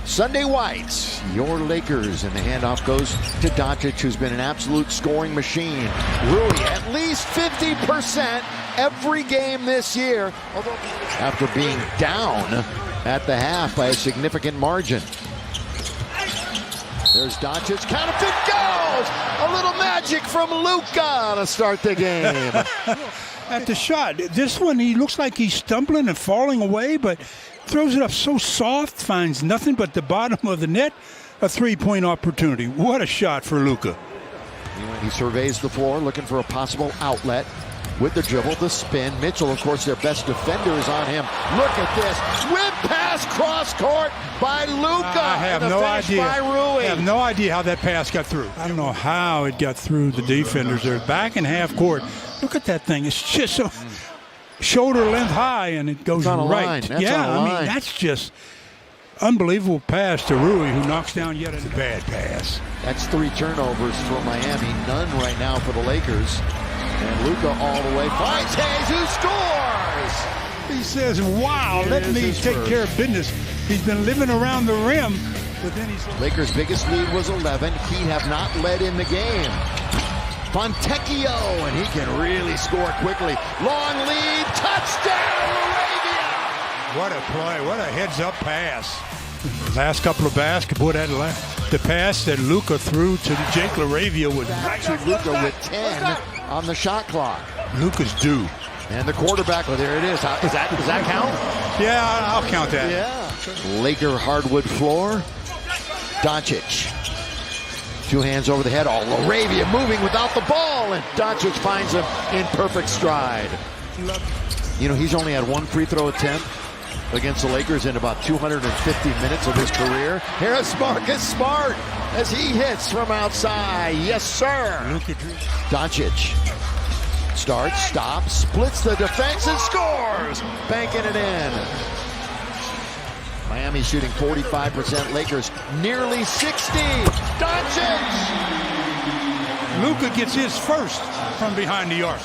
Sunday Whites, your Lakers, and the handoff goes to Dončić, who's been an absolute scoring machine. Rui, at least 50% every game this year, after being down at the half by a significant margin. There's Dončić, counterfeit goes! A little magic from Luka to start the game. At the shot, this one he looks like he's stumbling and falling away, but throws it up so soft, finds nothing but the bottom of the net. A three-point opportunity. What a shot for Luka. He surveys the floor, looking for a possible outlet with the dribble, the spin. Mitchell, of course, their best defender, is on him. Look at this. Whip pass cross court by Luka. I have no idea. I have no idea how that pass got through. I don't know how it got through the defenders. They're back in half court. Look at that thing. It's just so shoulder length high, and it goes right. Yeah, I mean, that's just unbelievable pass to Rui, who knocks down yet a bad pass. That's 3 turnovers for Miami. None right now for the Lakers. And Luka all the way finds Hayes, who scores! He says, wow, let me take care of business. He's been living around the rim, but then he's... Lakers' biggest lead was 11. He have not led in the game. Fontecchio, and he can really score quickly. Long lead, touchdown, Arabia! What a play, what a heads-up pass. Last couple of basketball, the pass that Luka threw to Jake LaRavia was actually Luka with 10 on the shot clock. Luka's due. And the quarterback, well, there it is. Does that count? Yeah, I'll count that. Yeah. Laker hardwood floor. Dončić. 2 hands over the head. Oh, LaRavia moving without the ball, and Dončić finds him in perfect stride. You know, he's only had 1 free throw attempt against the Lakers in about 250 minutes of his career. Here's Marcus Smart as he hits from outside. Yes, sir. Dončić starts, stops, splits the defense, and scores. Banking it in. Miami shooting 45%. Lakers nearly 60. Dončić! Luka gets his first from behind the arc.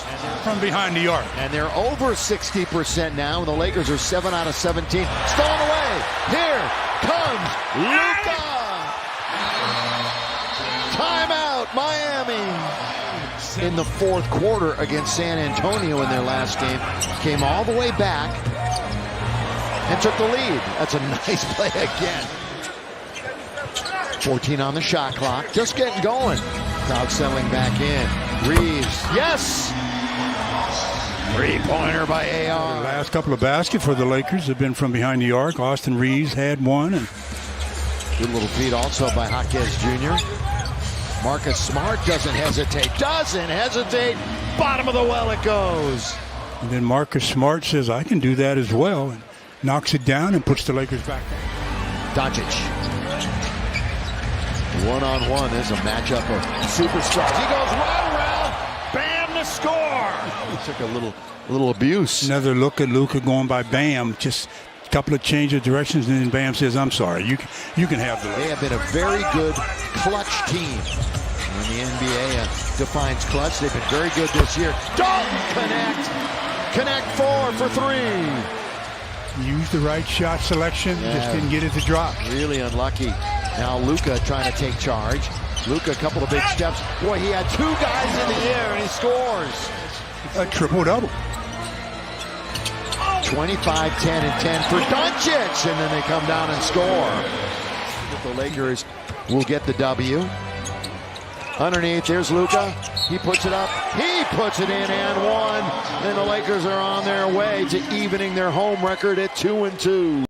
And they're over 60% now, and the Lakers are 7 out of 17. Stolen away. Here comes Luka. Timeout, Miami. In the 4th quarter against San Antonio in their last game, came all the way back and took the lead. That's a nice play again. 14 on the shot clock, just getting going. Crowd settling back in. Reeves, yes! 3-pointer by AR. The last couple of baskets for the Lakers have been from behind the arc. Austin Reeves had one. And good little feed also by Jaquez Jr. Marcus Smart doesn't hesitate. Bottom of the well it goes. And then Marcus Smart says, I can do that as well. And knocks it down and puts the Lakers back down. Dončić. 1-on-1 is a matchup of superstars. He goes right around. Bam to score. He took a little abuse. Another look at Luka going by Bam. Just a couple of change of directions, and then Bam says, I'm sorry. You can have the lead. They have been a very good clutch team. When the NBA defines clutch, they've been very good this year. Don't connect 4 for 3. Used the right shot selection, just didn't get it to drop. Really unlucky. Now Luka trying to take charge. Luka, a couple of big steps. Boy, he had 2 guys in the air, and he scores. A triple-double. 25, 10, and 10 for Dončić, and then they come down and score. The Lakers will get the W. Underneath, there's Luka. He puts it up. He puts it in and 1. And the Lakers are on their way to evening their home record at 2-2.